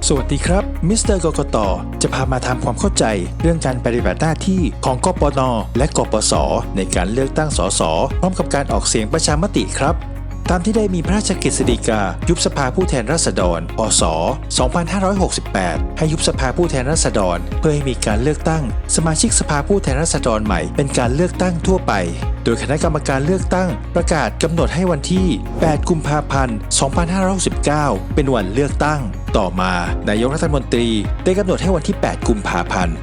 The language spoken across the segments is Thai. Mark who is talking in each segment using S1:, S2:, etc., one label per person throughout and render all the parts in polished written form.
S1: สวัสดีครับมิสเตอร์กกต.จะพามาทำความเข้าใจเรื่องการปฏิบัติหน้าที่ของกปน.และกปส.ในการเลือกตั้งสส.พร้อมกับการออกเสียงประชามติครับตามที่ได้มีพระราชกฤษฎีกายุบสภาผู้แทนราษฎรพ.ศ. 2568ให้ยุบสภาผู้แทนราษฎรเพื่อให้มีการเลือกตั้งสมาชิกสภาผู้แทนราษฎรใหม่เป็นการเลือกตั้งทั่วไปโดยคณะกรรมการเลือกตั้งประกาศกำหนดให้วันที่ 8 กุมภาพันธ์ 2569 เป็นวันเลือกตั้งต่อมานายกรัฐมนตรีได้กำหนดให้วันที่ 8 กุมภาพันธ์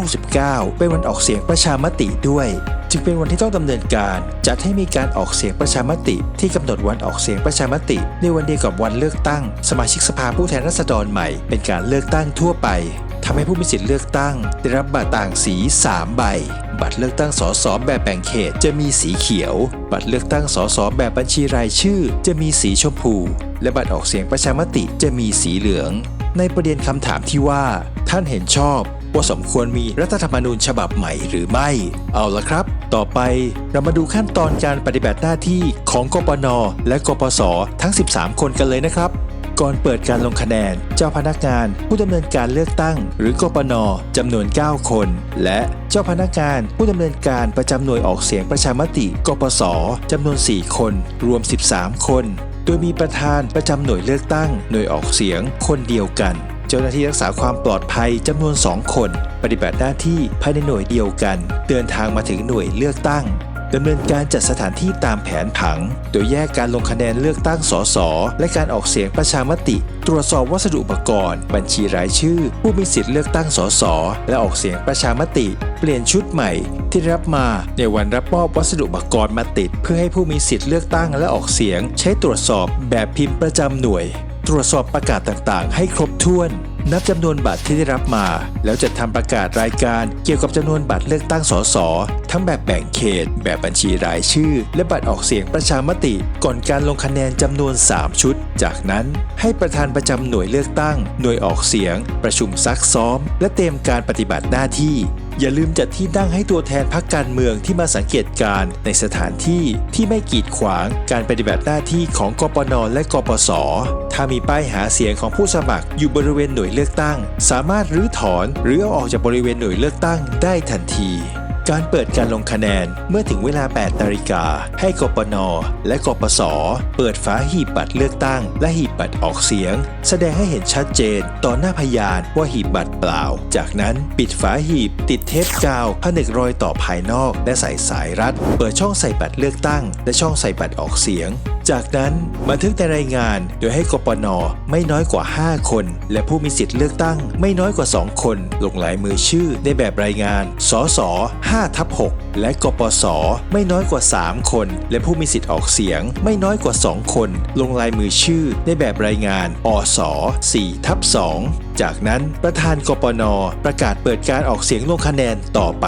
S1: 2569 เป็นวันออกเสียงประชามติด้วยจึงเป็นวันที่ต้องดำเนินการจัดให้มีการออกเสียงประชามติที่กำหนดวันออกเสียงประชามติในวันเดียวกับวันเลือกตั้งสมาชิกสภาผู้แทนราษฎรใหม่เป็นการเลือกตั้งทั่วไปทำให้ผู้มีสิทธิเลือกตั้งได้รับบัตรต่างสี 3 ใบบัตรเลือกตั้งสสแบบแบ่งเขตจะมีสีเขียวบัตรเลือกตั้งสสแบบบัญชีรายชื่อจะมีสีชมพูและบัตรออกเสียงประชามติจะมีสีเหลืองในประเด็นคำถามที่ว่าท่านเห็นชอบว่าสมควรมีรัฐธรรมนูญฉบับใหม่หรือไม่เอาละครับต่อไปเรามาดูขั้นตอนการปฏิบัติหน้าที่ของกปน.และกปส.ทั้ง 13 คนกันเลยนะครับก่อนเปิดการลงคะแนนเจ้าพนักงานผู้ดำเนินการเลือกตั้งหรือกปน.จำนวน 9 คนและเจ้าพนักงานผู้ดำเนินการประจำหน่วยออกเสียงประชามติกปส.จำนวน 4 คนรวม 13 คนโดยมีประธานประจำหน่วยเลือกตั้งหน่วยออกเสียงคนเดียวกันเจ้าหน้าที่รักษาความปลอดภัยจำนวน 2 คนปฏิบัติหน้าที่ภายในหน่วยเดียวกันเดินทางมาถึงหน่วยเลือกตั้งดำเนินการจัดสถานที่ตามแผนผังโดยแยกการลงคะแนนเลือกตั้งสสและการออกเสียงประชามติตรวจสอบวัสดุอุปกรณ์บัญชีรายชื่อผู้มีสิทธิ์เลือกตั้งสสและออกเสียงประชามติเปลี่ยนชุดใหม่ที่รับมาในวันรับมอบวัสดุอุปกรณ์มาติดเพื่อให้ผู้มีสิทธิ์เลือกตั้งและออกเสียงใช้ตรวจสอบแบบพิมพ์ประจำหน่วยตรวจสอบประกาศต่างๆให้ครบถ้วนนับจำนวนบัตรที่ได้รับมาแล้วจะทำประกาศรายการเกี่ยวกับจำนวนบัตรเลือกตั้งสสทั้งแบบแบ่งเขตแบบบัญชีรายชื่อและบัตรออกเสียงประชามติก่อนการลงคะแนนจำนวน3ชุดจากนั้นให้ประธานประจำหน่วยเลือกตั้งหน่วยออกเสียงประชุมซักซ้อมและเตรียมการปฏิบัติหน้าที่อย่าลืมจัดที่นั่งให้ตัวแทนพรรคการเมืองที่มาสังเกตการณ์ในสถานที่ที่ไม่กีดขวางการปฏิบัติหน้าที่ของกปน.และกปส.ถ้ามีป้ายหาเสียงของผู้สมัครอยู่บริเวณหน่วยเลือกตั้งสามารถรื้อถอนหรือเอาออกจากบริเวณหน่วยเลือกตั้งได้ทันทีการเปิดการลงคะแนนเมื่อถึงเวลา 8 นาฬิกาให้กปน.และกปส.เปิดฝาหีบบัตรเลือกตั้งและหีบบัตรออกเสียงแสดงให้เห็นชัดเจนต่อหน้าพยานว่าหีบบัตรเปล่าจากนั้นปิดฝาหีบติดเทปกาวผนึกรอยต่อภายนอกและใส่สายรัดเปิดช่องใส่บัตรเลือกตั้งและช่องใส่บัตรออกเสียงจากนั้นบันทึกในรายงานโดยให้กปน.ไม่น้อยกว่า 5 คนและผู้มีสิทธิ์เลือกตั้งไม่น้อยกว่า 2 คนลงลายมือชื่อในแบบรายงานสส 5/6 และกปส.ไม่น้อยกว่า 3 คนและผู้มีสิทธิ์ออกเสียงไม่น้อยกว่า 2 คนลงลายมือชื่อในแบบรายงานอส 4/2 จากนั้นประธานกปน.ประกาศเปิดการออกเสียงลงคะแนนต่อไป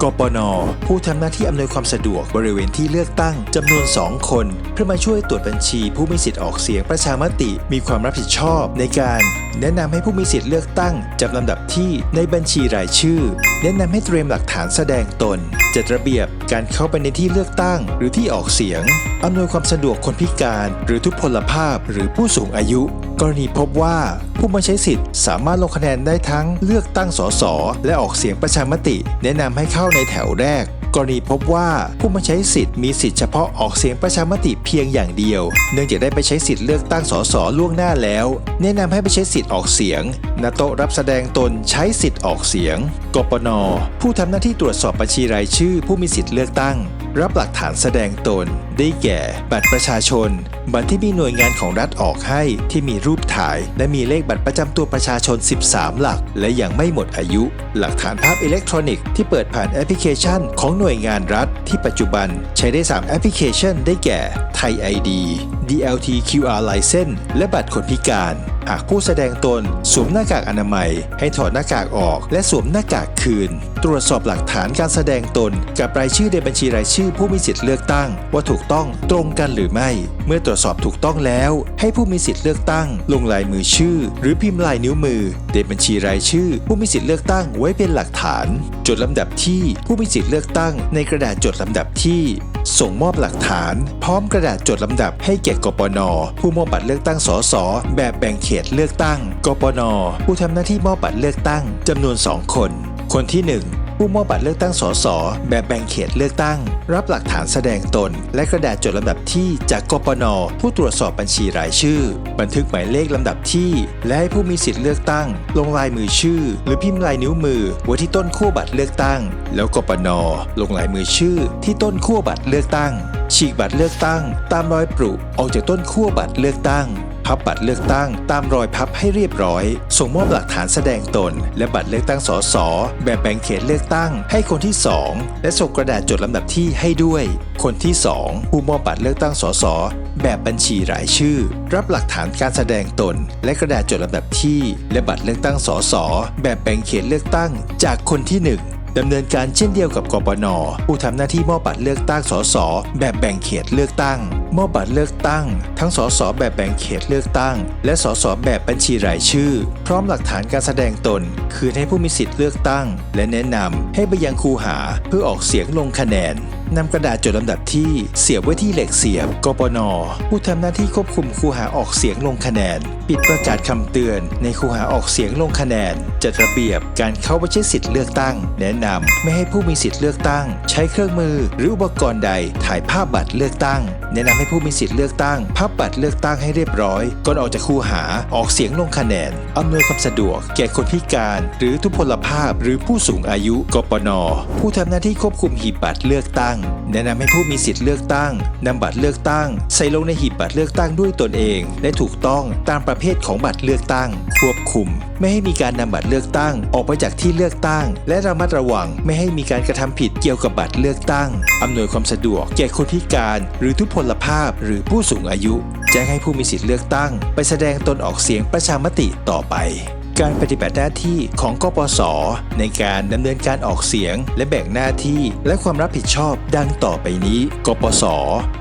S1: กปน.ผู้ทำหน้าที่อำนวยความสะดวกบริเวณที่เลือกตั้งจำนวน 2 คนเพื่อมาช่วยตรวจบัญชีผู้มีสิทธิ์ออกเสียงประชามติมีความรับผิดชอบในการแนะนำให้ผู้มีสิทธิ์เลือกตั้งจัดลำดับที่ในบัญชีรายชื่อแนะนำให้เตรียมหลักฐานแสดงตนจัดระเบียบการเข้าไปในที่เลือกตั้งหรือที่ออกเสียงอำนวยความสะดวกคนพิการหรือทุพพลภาพหรือผู้สูงอายุกรณีพบว่าผู้มาใช้สิทธิ์สามารถลงคะแนนได้ทั้งเลือกตั้งสสและออกเสียงประชามติแนะนำให้เข้าในแถวแรกกรณีพบว่าผู้มาใช้สิทธิ์มีสิทธิเฉพาะออกเสียงประชามติเพียงอย่างเดียวเนื่องจากได้ไปใช้สิทธิ์เลือกตั้งสสล่วงหน้าแล้วแนะนำให้ไปใช้สิทธิ์ออกเสียงณโต๊ะรับแสดงตนใช้สิทธิ์ออกเสียงกปน.ผู้ทำหน้าที่ตรวจสอบบัญชีรายชื่อผู้มีสิทธิ์เลือกตั้งรับหลักฐานแสดงตนได้แก่บัตรประชาชนบัตรที่มีหน่วยงานของรัฐออกให้ที่มีรูปถ่ายและมีเลขบัตรประจำตัวประชาชน13หลักและยังไม่หมดอายุหลักฐานภาพอิเล็กทรอนิกส์ที่เปิดผ่านแอปพลิเคชันของหน่วยงานรัฐที่ปัจจุบันใช้ได้3แอปพลิเคชันได้แก่ไทย ID DLT QR License และบัตรคนพิการหากผู้แสดงตนสวมหน้ากากอนามัยให้ถอดหน้ากากออกและสวมหน้ากากคืนตรวจสอบหลักฐานการแสดงตนกับรายชื่อในบัญชีรายชื่อผู้มีสิทธิ์เลือกตั้งว่าถูกต้องตรงกันหรือไม่เมื่อตรวจสอบถูกต้องแล้วให้ผู้มีสิทธิ์เลือกตั้งลงลายมือชื่อหรือพิมพ์ลายนิ้วมือในบัญชีรายชื่อผู้มีสิทธิ์เลือกตั้งไว้เป็นหลักฐานจดลำดับที่ผู้มีสิทธิ์เลือกตั้งในกระดาษจดลำดับที่ส่งมอบหลักฐานพร้อมกระดาษจดลำดับให้แก่กปน.ผู้มอบบัตรเลือกตั้งสสแบบแบ่งเข ตเลือกตั้งกปน.ผู้ทำหน้าที่มอบบัตรเลือกตั้งจำนวน2 คน คนที่ 1 ผู้มอบบัตรเลือกตั้งสสแบบแบ่งเขตเลือกตั้งรับหลักฐานแสดงตนและกระดาษจดลำดับที่จากกปน.ผู้ตรวจสอบบัญชีรายชื่อบันทึกหมายเลขลำดับที่และให้ผู้มีสิทธิ์เลือกตั้งลงลายมือชื่อหรือพิมพ์ลายนิ้วมือไว้ที่ต้นขั้วบัตรเลือกตั้งแล้วกปน.ลงลายมือชื่อที่ต้นขั้วบัตรเลือกตั้งฉีกบัตรเลือกตั้งตามรอยปรุออกจากต้นขั้วบัตรเลือกตั้งพับบัตรเลือกตั้งตามรอยพับให้เรียบร้อยส่งมอบหลักฐานแสดงตนและบัตรเลือกตั้งสสแบบแบ่งเขตเลือกตั้งให้คนที่2และส่งกระดาษจดลำดับที่ให้ด้วยคนที่2ผู้มอบบัตรเลือกตั้งสสแบบบัญชีรายชื่อรับหลักฐานการแสดงตนและกระดาษจดลำดับที่และบัตรเลือกตั้งสสแบบแบ่งเขตเลือกตั้งจากคนที่1ดำเนินการเช่นเดียวกับกปน.ผู้ทำหน้าที่มอบบัตรเลือกตั้งสสแบบแบ่งเขตเลือกตั้งมอบบัตรเลือกตั้งทั้งสสแบบแบ่งเขตเลือกตั้งและสสแบบบัญชีรายชื่อพร้อมหลักฐานการแสดงตนคืนให้ผู้มีสิทธิ์เลือกตั้งและแนะนำให้ไปยังคูหาเพื่อออกเสียงลงคะแนนนำกระดาษจดลำดับที่เสียบไว้ที่เหล็กเสียบกปน.ผู้ทำหน้าที่ควบคุมคูหาออกเสียงลงคะแนนปิดประกาศคำเตือนในคูหาออกเสียงลงคะแนนจัดระเบียบการเข้าไปใช้สิทธิ์เลือกตั้งแนะนำไม่ให้ผู้มีสิทธิ์เลือกตั้งใช้เครื่องมือหรืออุปกรณ์ใดถ่ายภาพบัตรเลือกตั้งแนะนำให้ผู้มีสิทธิ์เลือกตั้งพับบัตรเลือกตั้งให้เรียบร้อยก่อนออกจากคูหาออกเสียงลงคะแนนอำนวยความสะดวกแก่คนพิการหรือทุพพลภาพหรือผู้สูงอายุกปน.ผู้ทำหน้าที่ควบคุมหีบบัตรเลือกตั้งแนะนำให้ผู้มีสิทธิ์เลือกตั้งนำบัตรเลือกตั้งใส่ลงในหีบบัตรเลือกตั้งด้วยตนเองและถูกต้องตามประเภทของบัตรเลือกตั้งควบคุมไม่ให้มีการนำบัตรเลือกตั้งออกไปจากที่เลือกตั้งและระมัดระวังไม่ให้มีการกระทำผิดเกี่ยวกับบัตรเลือกตั้งอำนวยความสะดวกแก่คนพิการหรือทุพพลภาพหรือผู้สูงอายุแจ้งให้ผู้มีสิทธิ์เลือกตั้งไปแสดงตนออกเสียงประชามติต่อไปการปฏิบัติหน้าที่ของกปส.ในการดำเนินการออกเสียงและแบ่งหน้าที่และความรับผิดชอบดังต่อไปนี้กปส.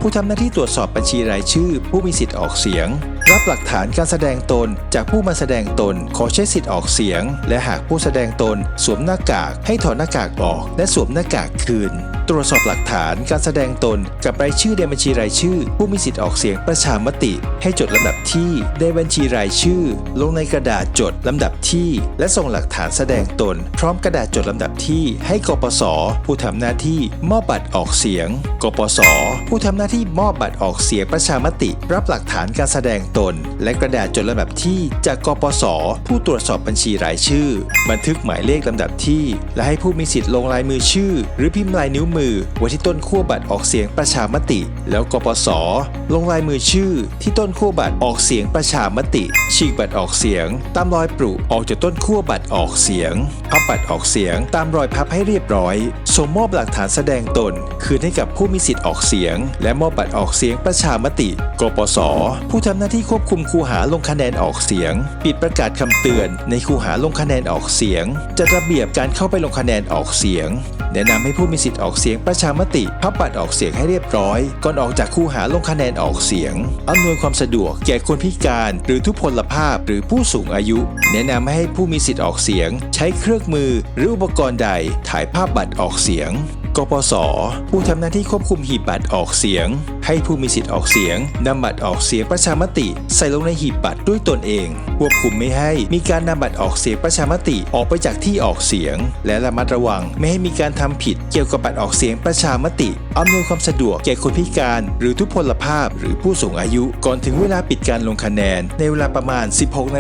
S1: ผู้ทำหน้าที่ตรวจสอบบัญชีรายชื่อผู้มีสิทธิ์ออกเสียงรับหลักฐานการแสดงตนจากผู้มาแสดงตนขอใช้สิทธิ์ออกเสียงและหากผู้แสดงตนสวมหน้ากากให้ถอดหน้ากากออกและสวมหน้ากากคืนตรวจสอบหลักฐานการแสดงตนกับรายชื่อในบัญชีรายชื่อผู้มีสิทธิ์ออกเสียงประชามติให้จดลำดับที่ในบัญชีรายชื่อลงในกระดาษจดลำดับที่และส่งหลักฐานแสดงตนพร้อมกระดาษจดลำดับที่ให้กปส.ผู้ทำหน้าที่มอบบัตรออกเสียงกปส.ผู้ทำหน้าที่มอบบัตรออกเสียงประชามติรับหลักฐานการแสดงตนและกระดาษจดลำดับที่จากกปส.ผู้ตรวจสอบบัญชีรายชื่อบันทึกหมายเลขลำดับที่และให้ผู้มีสิทธิ์ลงลายมือชื่อหรือพิมพ์ลายนิ้วมือไว้ที่ต้นขั้วบัตรออกเสียงประชามติแล้วกปส.ลงลายมือชื่อที่ต้นขั้วบัตรออกเสียงประชามติฉีกบัตรออกเสียงตามรอยปรุออกจากต้นขั้วบัตรออกเสียงพับบัตรออกเสียงตามรอยพับให้เรียบร้อยส่งมอบหลักฐานแสดงตนคืนให้กับผู้มีสิทธิ์ออกเสียงและมอบบัตรออกเสียงประชามติกปส.ผู้ทำหน้าที่ควบคุมคูหาลงคะแนนออกเสียงปิดประกาศคำเตือนในคูหาลงคะแนนออกเสียงจัดระเบียบการเข้าไปลงคะแนนออกเสียงแนะนำให้ผู้มีสิทธิ์ออกเสียงประชามติพับบัตรออกเสียงให้เรียบร้อยก่อนออกจากคูหาลงคะแนนออกเสียงอำนวยความสะดวกแก่คนพิการหรือทุพพลภาพหรือผู้สูงอายุแนะนำให้ผู้มีสิทธิ์ออกเสียงใช้เครื่องมือหรืออุปกรณ์ใดถ่ายภาพบัตรออกเสียงกปส.ผู้ทำหน้าที่ควบคุมหีบบัตรออกเสียงให้ผู้มีสิทธิ์ออกเสียงนำบัตรออกเสียงประชามติใส่ลงในหีบบัตรด้วยตนเองควบคุมไม่ให้มีการนำบัตรออกเสียงประชามติออกไปจากที่ออกเสียงและระมัดระวังไม่ให้มีการทำผิดเกี่ยวกับบัตรออกเสียงประชามติอำนวยความสะดวกแก่คนพิการหรือทุพพลภาพหรือผู้สูงอายุก่อนถึงเวลาปิดการลงคะแนนในเวลาประมาณ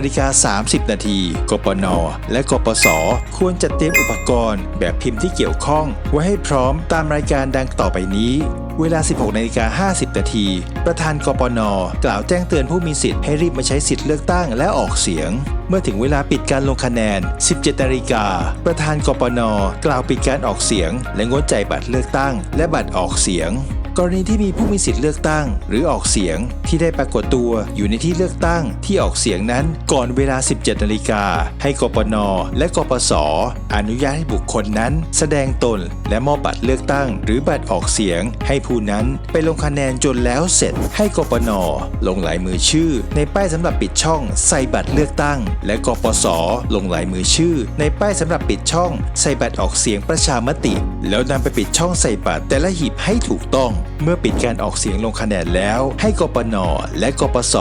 S1: 16:30 น.กปน.และกปส.ควรจัดเตรียมอุปกรณ์แบบพิมพ์ที่เกี่ยวข้องไว้ให้พร้อมตามรายการดังต่อไปนี้เวลา 16:50 น.ประธานกปน.กล่าวแจ้งเตือนผู้มีสิทธิ์ให้รีบมาใช้สิทธิ์เลือกตั้งและออกเสียงเมื่อถึงเวลาปิดการลงคะแนน 17:00 น.ประธานกปน.กล่าวปิดการออกเสียงและงดจ่ายบัตรเลือกตั้งและบัตรออกเสียงกรณีที่มีผู้มีสิทธิ์เลือกตั้งหรือออกเสียงที่ได้ปรากฏตัวอยู่ในที่เลือกตั้งที่ออกเสียงนั้นก่อนเวลา 17:00 น.ให้กปน.และกปส.อนุญาตให้บุคคลนั้นแสดงตนและมอบบัตรเลือกตั้งหรือบัตรออกเสียงให้ผู้นั้นไปลงคะแนนจนแล้วเสร็จให้กปน.ลงลายมือชื่อในป้ายสำหรับปิดช่องใส่บัตรเลือกตั้งและกปส.ลงลายมือชื่อในป้ายสำหรับปิดช่องใส่บัตรออกเสียงประชามติแล้วนำไปปิดช่องใส่บัตรแต่ละหีบให้ถูกต้อง เมื่อปิดการออกเสียงลงคะแนนแล้วให้กปนและกปส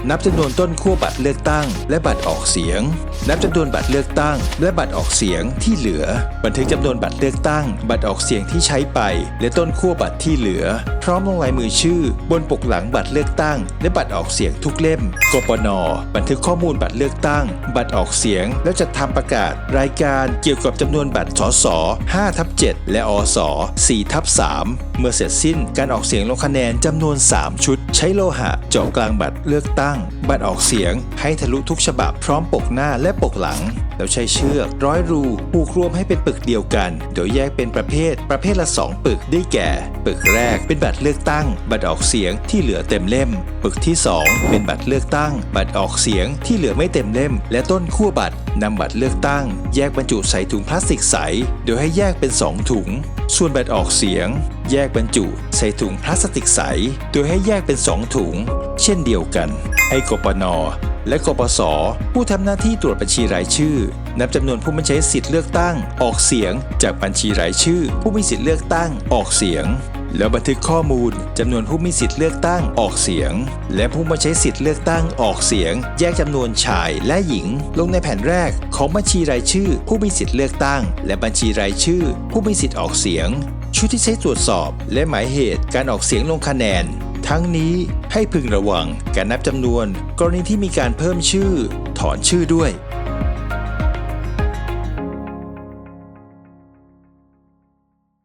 S1: นับจำนวนต้นขั้วบัตรเลือกตั้งและบัตรออกเสียงนับจำนวนบัตรเลือกตั้งและบัตรออกเสียงที่เหลือบันทึกจำนวนบัตรเลือกตั้งบัตรออกเสียงที่ใช้ไปและต้นขั้วบัตรที่เหลือพร้อมลงลายมือชื่อบนปกหลังบัตรเลือกตั้งและบัตรออกเสียงทุกเล่มกปนบันทึกข้อมูลบัตรเลือกตั้งบัตรออกเสียงแล้วจัดทำประกาศรายการเกี่ยวกับจำนวนบัตรสส 5/7 และอส 4/3 เมื่อเสร็จสิ้นการออกเสียงลงคะแนนจำนวน 3 ชุดใช้โลหะเจาะกลางบัตรเลือกตั้งบัตรออกเสียงให้ทะลุทุกฉบับพร้อมปกหน้าและปกหลังแล้วใช้เชือกร้อยรูผูกรวมให้เป็นปึกเดียวกันโดยแยกเป็นประเภทละ 2 ปึกได้แก่ปึกแรกเป็นบัตรเลือกตั้งบัตรออกเสียงที่เหลือเต็มเล่มปึกที่ 2 เป็นบัตรเลือกตั้งบัตรออกเสียงที่เหลือไม่เต็มเล่มและต้นขั้วบัตรนำบัตรเลือกตั้งแยกบรรจุใส่ถุงพลาสติกใสโดยให้แยกเป็น 2 ถุงส่วนบัตรออกเสียงแยกบรรจุใส่ถุงพลาสติกใสโดยให้แยกเป็น 2 ถุงเช่นเดียวกันให้กปนและกปสผู้ทำหน้าที่ตรวจบัญชีรายชื่อนับจำนวนผู้มาใช้สิทธิ์เลือกตั้งออกเสียงจากบัญชีรายชื่อผู้มีสิทธิ์เลือกตั้งออกเสียงแล้วบันทึกข้อมูลจำนวนผู้มีสิทธิ์เลือกตั้งออกเสียงและผู้มาใช้สิทธิ์เลือกตั้งออกเสียงแยกจำนวนชายและหญิงลงในแผ่นแรกของบัญชีรายชื่อผู้มีสิทธิ์เลือกตั้งและบัญชีรายชื่อผู้มีสิทธิ์ออกเสียงชุดที่ใช้ตรวจสอบและหมายเหตุการออกเสียงลงคะแนนทั้งนี้ให้พึงระวังการนับจำนวนกรณีที่มีการเพิ่มชื่อถอนชื่อด้วย